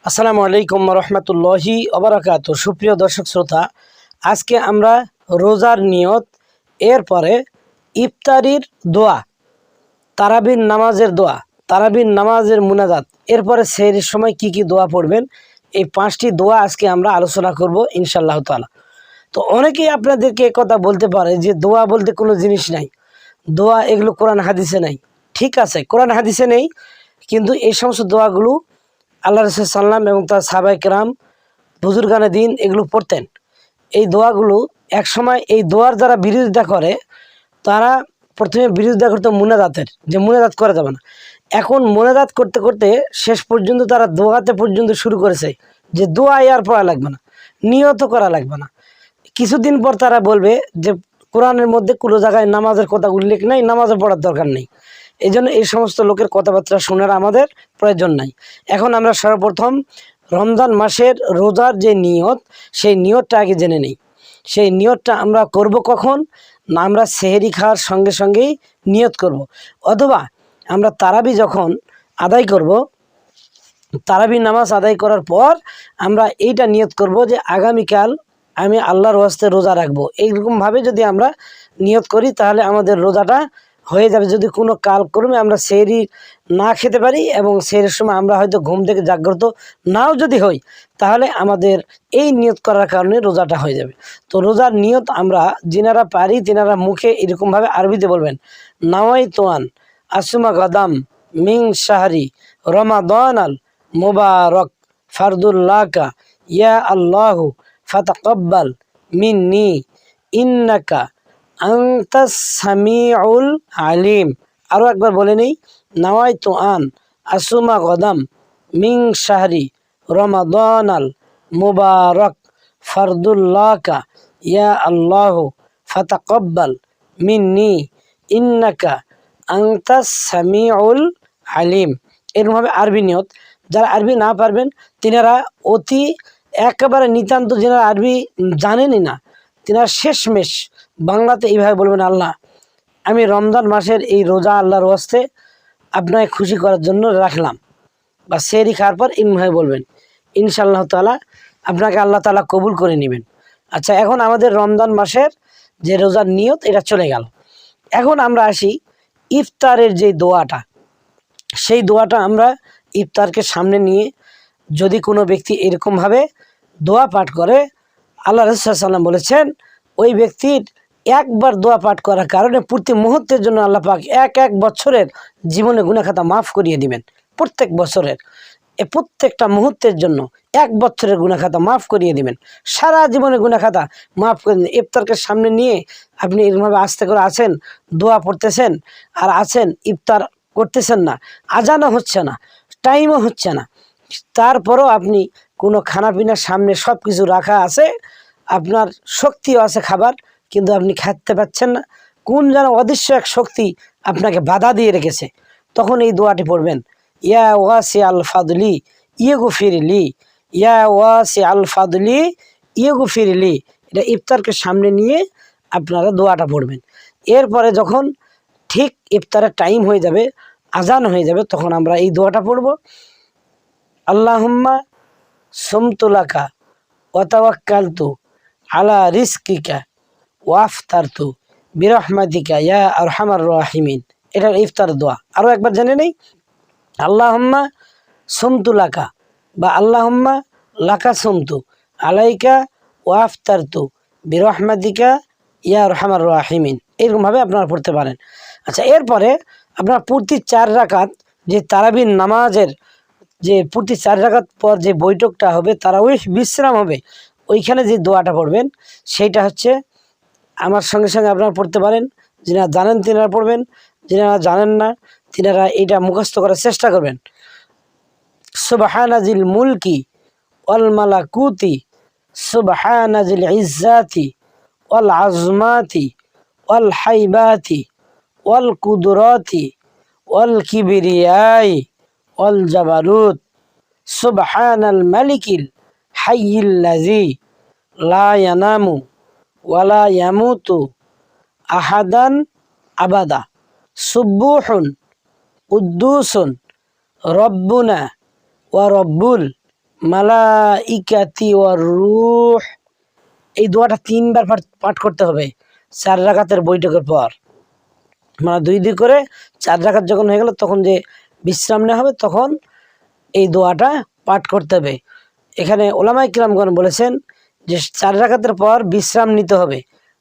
আসসালামু আলাইকুম রহমতুল্লাহি ওবারাকাতু। সুপ্রিয় দর্শক শ্রোতা, আজকে আমরা রোজার নিয়ত, এরপরে ইফতারির দোয়া, তারাবির নামাজের দোয়া, তারাবির নামাজের মুনাজাত, এরপরে সেহরির সময় কি কি দোয়া পড়বেন, এই 5টি দোয়া আজকে আমরা আলোচনা করব ইনশাআল্লাহ তাআলা। তো অনেকেই আপনাদেরকে কথা বলতে পারে যে দোয়া বলতে কোনো জিনিস নাই, দোয়া এগুলো কোরআন হাদিসে নাই। ঠিক আছে, কোরআন হাদিসে নেই, কিন্তু এই সমস্ত দোয়াগুলো আল্লাহ রাসূল সাল্লাম এবং তার সাহাবায়ে কেরাম বুজুর্গানে দিন এগুলো পড়তেন। এই দোয়াগুলো একসময় এই দোয়ার যারা বিরোধিতা করে, তারা প্রথমে বিরোধিতা করতো মুনাজাতের, যে মুনাজাত করা যাবে না। এখন মুনাজাত করতে করতে শেষ পর্যন্ত তারা দোয়াতে পর্যন্ত শুরু করেছে যে দোয়া আর পড়া লাগবে না, নিয়ত করা লাগবে না। কিছুদিন পর তারা বলবে যে কোরআনের মধ্যে কোনো জায়গায় নামাজের কথা উল্লেখ নাই, নামাজও পড়ার দরকার নেই। এই জন্য এই সমস্ত লোকের কথাবার্তা শোনার আমাদের প্রয়োজন নাই। এখন আমরা সর্বপ্রথম রমজান মাসের রোজার যে নিয়ত, সেই নিয়তটা আগে জেনে নিই। সেই নিয়তটা আমরা করব কখন না, আমরা সেহরি খাওয়ার সঙ্গে সঙ্গেই নিয়ত করব, অথবা আমরা তারাবি যখন আদায় করব, তারাবি নামাজ আদায় করার পর আমরা এইটা নিয়ত করব যে আগামীকাল আমি আল্লাহর ওয়াস্তে রোজা রাখবো। এইরকমভাবে যদি আমরা নিয়ত করি তাহলে আমাদের রোজাটা হয়ে যাবে। যদি কোনো কালক্রমে আমরা সেহরি না খেতে পারি এবং সেহরির সময় আমরা হয়তো ঘুম থেকে জাগ্রত নাও যদি হই, তাহলে আমাদের এই নিয়ত করার কারণে রোজাটা হয়ে যাবে। তো রোজার নিয়ত আমরা যিনারা পারি তিনারা মুখে এরকমভাবে আরবিতে বলবেন, নাওয়াই তোয়ান আসুমা গদাম মিং শাহরি রমাদান আল মুবারক ফারদুল্লাকা ইয়া আল্লাহু ফাতাকাব্বাল মিন্নি ইন্নাকা আনতাস সামিউল আলিম। আরও একবার বলে নেই, নাওয়াইতু আন আসুমা গদাম মিং শাহরি রমাদান আল মুবারক ফারদুল্লাকা ইয়া আল্লাহু ফাতাকাব্বাল মিন্নি ইন্নাকা আনতাস সামিউল আলিম। এরকমভাবে আরবি নিয়ত। যারা আরবি না পারবেন তিনারা অতি একেবারে নিতান্ত, যারা আরবি জানেনই না, তিনারা শেষমেশ বাংলাতে এইভাবে বলবেন, আল্লাহ আমি রমজান মাসের এই রোজা আল্লাহর ওয়াস্তে আপনাকে খুশি করার জন্য রাখলাম, বা সেহরি খাওয়ার পর এইভাবে বলবেন, ইনশাআল্লাহ তাআলা আপনাকে আল্লাহ তাআলা কবুল করে নেবেন। আচ্ছা, এখন আমাদের রমজান মাসের যে রোজার নিয়ত এটা চলে গেল। এখন আমরা আসি ইফতারের যে দোয়াটা, সেই দোয়াটা আমরা ইফতারকে সামনে নিয়ে যদি কোনো ব্যক্তি এরকমভাবে দোয়া পাঠ করে, আল্লাহ রাসূল সাল্লাল্লাহু আলাইহি ওয়াসাল্লাম বলেছেন ওই ব্যক্তির একবার দোয়া পাঠ করার কারণে প্রতি মুহূর্তের জন্য আল্লাহ পাক এক বছরের জীবনে গুনাহ খাতা মাফ করিয়ে দিবেন। প্রত্যেক বছরের প্রত্যেকটা মুহূর্তের জন্য 1 বছরের গুনাহ খাতা মাফ করিয়ে দিবেন, সারা জীবনের গুনাহ খাতা মাফ করে দিন। ইফতারকে সামনে নিয়ে আপনি এরকমভাবে আস্তে করে আছেন, দোয়া পড়তেছেন আর আছেন, ইফতার করতেছেন না, আজানও হচ্ছে না, টাইমও হচ্ছে না, তারপরও আপনি কোনো খানাপিনার সামনে সব কিছু রাখা আছে, আপনার শক্তিও আছে খাবার, কিন্তু আপনি খাইতে পাচ্ছেন না। কোন যেন অদৃশ্য এক শক্তি আপনাকে বাধা দিয়ে রেখেছে। তখন এই দোয়াটি পড়বেন, ইয়া ওয়াসি আল ফাদলি ইয়গফিরলি, ইয়া ওয়াসি আল ফাদলি ইয়গফিরলি। এটা ইফতারকে সামনে নিয়ে আপনারা দোয়াটা পড়বেন। এরপরে যখন ঠিক ইফতারের টাইম হয়ে যাবে, আজান হয়ে যাবে, তখন আমরা এই দোয়াটা পড়ব, আল্লাহুম্মা সুমতুলাকা ওয়া তাওয়াক্কালতু আলা রিজকিকা ওয়া আফতারতু বিরহমাতিকা ইয়া আরহামার রাহিমিন। এটা ইফতার দোয়া। আরও একবার জেনে নেই, আল্লাহুম্মা সুমতুলাকা বা আল্লাহুম্মা লাকা সুমতু আলাইকা ওয়া আফতারতু বিরহমাতিকা ইয়া আরহামার রাহিমিন। এরকমভাবে আপনারা পড়তে পারেন। আচ্ছা, এরপরে আপনার প্রতি 4 রাকাত যে তারাবির নামাজের যে প্রতি 4 রাকাত পর যে বৈঠকটা হবে, তারাউই বিশ্রাম হবে, ওইখানে যে দোয়াটা পড়বেন সেইটা হচ্ছে, আমার সঙ্গে সঙ্গে আপনারা পড়তে পারেন। যিনারা জানেন তিনারা পড়বেন, যিনারা জানেন না তিনারা এইটা মুখস্থ করার চেষ্টা করবেন। সুবহানাজিল মুলকি ওয়াল মালাকুতি সুবহানাজিল ইজ্জাতি ওয়াল আজমাতি ওয়াল হাইবাতি ওয়াল কুদরাতি ওয়াল কিবরিয়াই ওয়াল জাবারুত সুবহানাল মালিকিল হাইয়িল্লাযী লা ইয়ানামু ওয়ালা ইয়ামুতু আহাদান আবাদা সুব্বুহুন কুদ্দুসুন রব্বুনা ওয়া রব্বুল মালাইকাতি ওয়ার রূহ। এই দোয়াটা 3 বার পাঠ করতে হবে 4 রাকাতের বৈঠকের পর। মানে 2 করে 4 রাকাত যখন হয়ে গেল তখন যে বিশ্রাম নেওয়া হবে তখন এই দোয়াটা পাঠ করতে হবে। এখানে ওলামায়ে কিরামগণ বলেছেন যে 4 রাকাতের পর বিশ্রাম নিতে হবে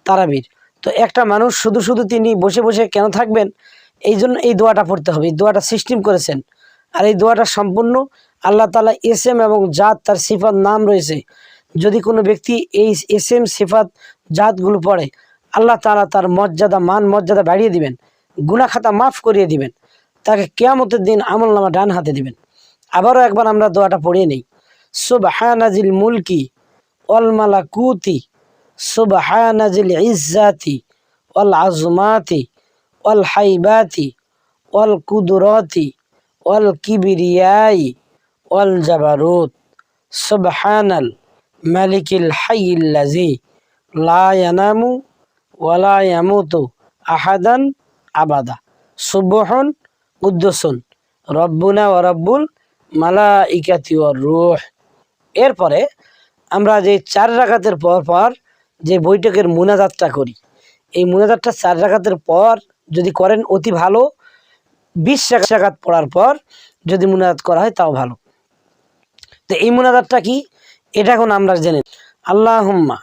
তারাবির। তো একটা মানুষ শুধু শুধু তিনি বসে বসে কেন থাকবেন, এই জন্য এই দোয়াটা পড়তে হবে। এই দোয়াটা সিস্টেম করেছেন। আর এই দোয়াটা সম্পূর্ণ আল্লাহ তাআলা এসএম এবং জাত তার সিফাত নাম রয়েছে। যদি কোনো ব্যক্তি এই এসএম সিফাত জাতগুলো পড়ে আল্লাহ তাআলা তার মর্যাদা বাড়িয়ে দিবেন, গুনাহ খাতা মাফ করিয়ে দিবেন, তাকে কিয়ামতের দিন আমলনামা ডান হাতে দিবেন। আবারও একবার আমরা দোয়াটা পড়িয়ে নেই। সুবহানাজিল মুলকি ওয়াল মালাকুতি সুবহানাজিল ইজ্জাতি ওয়াল আজমাতি ওয়াল হাইবাতি ওয়াল কুদরতি ওয়াল কিবরিয়াই ওয়াল জাবারুত সুবহানাল মালিকিল হাইয়িল্লাযী লা ইয়ানামু ওয়ালা ইয়ামুতু আহাদান আবাদা সুবহুন কুদ্দুসুন রব্বুনা ওয়া রব্বুল মালাইকাতি ওয়ার রূহ। এরপরে আমরা যে 4 রাকাতের পর যে বৈঠকের মুনাজাতটা করি, এই মুনাজাতটা 4 রাকাতের পর যদি করেন অতি ভালো। 20 রাকাত পড়ার পর যদি মুনাজাত করা হয় তাও ভালো। তো এই মুনাজাতটা কি এটা এখন আমরা জেনে। আল্লাহুম্মা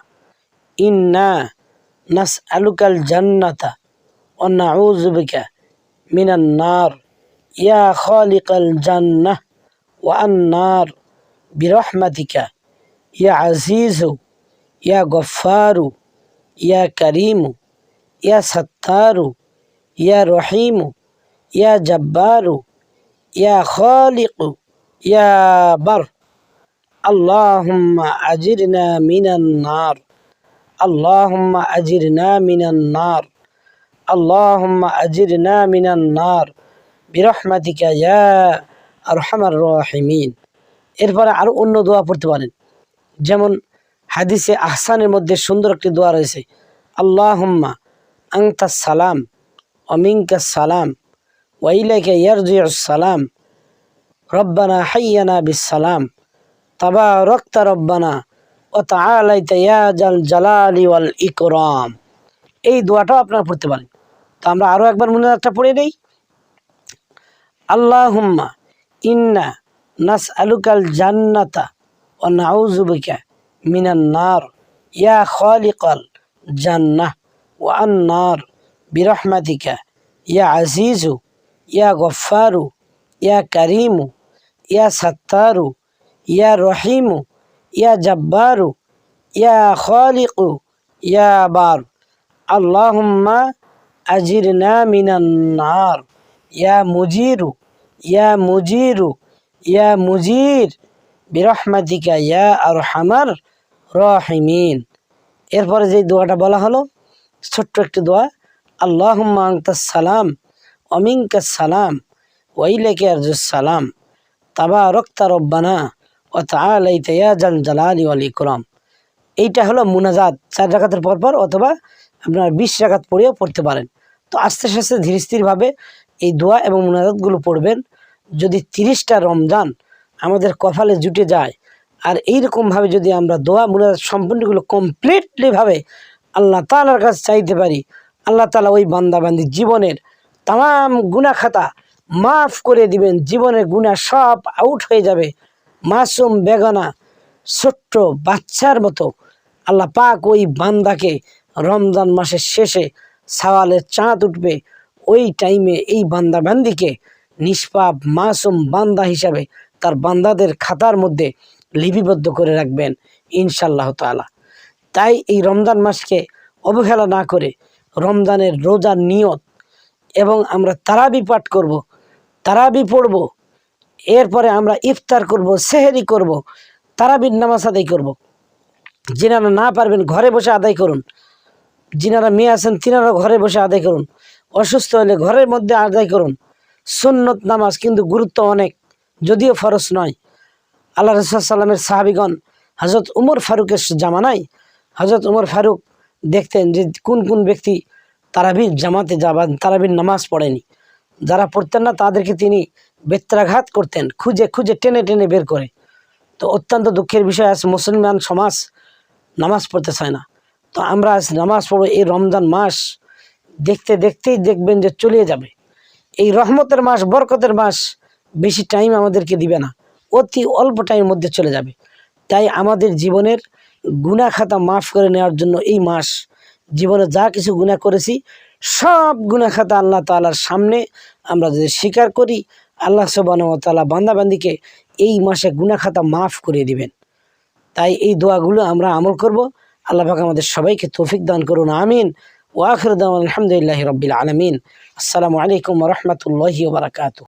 ইন্না নাসআলুকাল জান্নাতা ওয়া নাউযু বিকা মিনান নার ইয়া খালিকাল জান্নাহ ওয়া আন-নার বিরহমাতিকা ইয়া আজিজু ইয়া গফফারু ইয়া কারীমু ইয়া সাত্তারু ইয়া রহিমু ইয়া জাব্বারু ইয়া খালিকু ইয়া বার। আল্লাহুম্মা আজিরনা মিনান নার আল্লাহুম্মা আজিরনা মিনান নার আল্লাহুম্মা আজিরনা মিনান নার বিরহমাতিকা ইয়া আরহামার রাহিমিন। এরপরে আরো অন্য দোয়া পড়তে পারেন। যেমন হাদিসে আহসানের মধ্যে সুন্দর একটি দোয়া রয়েছে, আল্লাহুম্মা আনতাস সালাম ওয়া মিনকাস সালাম ওয়া ইলাইকা ইয়ারজিউস সালাম রব্বানা হাইয়ানা বিস সালাম তাবারাকতা রব্বানা ওয়া তাআলাইতা ইয়া জাল জালালি ওয়াল ইকরাম। এই দোয়াটাও আপনারা পড়তে পারেন। তো আমরা আরো একবার মুনাজাতটা পড়ে নেই। আল্লাহুম্মা ইন্না নাসআলুকাল জান্নাতা ওয়া নাউযু বিকা মিনান নার ইয়া খালিকাল জান্নাহ ওয়া আন-নার বিরহমাতিকা ইয়া আজিজু ইয়া গফফারু ইয়া কারীমু ইয়া সাত্তারু ইয়া রহিমু ইয়া জাব্বারু ইয়া খালিকু ইয়া বার। আল্লাহুম্মা আজিরনা মিনান নার ইয়া মুজিরু ইয়া মুজিরু ইয়া মুজির বিরহমাতিকা ইয়া আরহামার রাহিমিন। এরপরে যে দোয়াটা বলা হলো ছোট্ট একটি দোয়া, আল্লাহুম্মা আনতাস সালাম ওয়া মিনকাস সালাম ওয়া ইলাইকা ইয়ারজুস সালাম তাবারাকতা রব্বানা ওয়া তাআলাইতা ইয়া জাল জালালি ওয়াল ইকরাম। এইটা হলো মুনাজাত 4 রাকাতের পর অথবা আপনার 20 রাকাত পড়েও পড়তে পারেন। তো আস্তে আস্তে ধীরে স্থিরভাবে এই দোয়া এবং মুনাজাতগুলো পড়বেন। যদি 30টা রমজান আমাদের কপালে জুটে যায় আর এইরকমভাবে যদি আমরা দোয়া মুনাজাত সম্পূর্ণগুলো কমপ্লিটলিভাবে আল্লাহ তাআলার কাছে চাইতে পারি, আল্লাহ তাআলা ওই বান্দাবান্দির জীবনের তাম গুনাহ খাতা মাফ করে দিবেন। জীবনের গুনাহ সব আউট হয়ে যাবে। মাসুম বেগানা ছোট্ট বাচ্চার মতো আল্লাহ পাক ওই বান্দাকে রমজান মাসের শেষে সওয়ালের চাঁদ উঠবে ওই টাইমে এই বান্দাবান্দিকে নিষ্পাপ মাসুম বান্দা হিসাবে তার বান্দাদের খাতার মধ্যে লিপিবদ্ধ করে রাখবেন ইনশাআল্লাহ তাআলা। তাই এই রমজান মাসকে অবহেলা না করে রমজানের রোজার নিয়ত এবং আমরা তারাবি পাঠ করব, তারাবি পড়ব, এরপরে আমরা ইফতার করব, সেহরি করব, তারাবির নামাজ আদায় করব। যিনারা না পারবেন ঘরে বসে আদায় করুন, যিনারা মেয়ে আছেন তিনারা ঘরে বসে আদায় করুন, অসুস্থ হলে ঘরের মধ্যে আদায় করুন। সুন্নত নামাজ কিন্তু গুরুত্ব অনেক, যদিও ফরজ নয়। আল্লাহ রাসূল সাল্লামের সাহাবীগণ হযরত উমর ফারুকের জামানায় হযরত উমর ফারুক দেখতেন যে কোন কোন ব্যক্তি তারাবির জামাতে যাবেন, তারাবির নামাজ পড়েনি। যারা পড়তেন না তাদেরকে তিনি বেত্রাঘাত করতেন, খুঁজে খুঁজে টেনে টেনে বের করে। তো অত্যন্ত দুঃখের বিষয় আছে, মুসলমান সমাজ নামাজ পড়তে চায় না। তো আমরা আজ নামাজ পড়ব, এই রমজান মাস দেখতে দেখতেই দেখবেন যে চলে যাবে। এই রহমতের মাস, বরকতের মাস বেশি টাইম আমাদেরকে দিবে না, অতি অল্প টাইমের মধ্যে চলে যাবে। তাই আমাদের জীবনের গুনাহ খাতা মাফ করে নেওয়ার জন্য এই মাস, জীবনে যা কিছু গুনাহ করেছি সব গুনাহ খাতা আল্লাহ তাআলার সামনে আমরা যদি স্বীকার করি, আল্লাহ সুবহানাহু ওয়া তাআলা বান্দাবান্দিকে এই মাসে গুনাহ খাতা মাফ করে দিবেন। তাই এই দোয়াগুলো আমরা আমল করব। আল্লাহ পাক আমাদের সবাইকে তৌফিক দান করুন, আমিন। ওয়া আখিরু দাওয়ানা আলহামদুলিল্লাহি রাব্বিল আলামিন। আসসালামু আলাইকুম ওয়া রাহমাতুল্লাহি ওয়া বারাকাতুহু।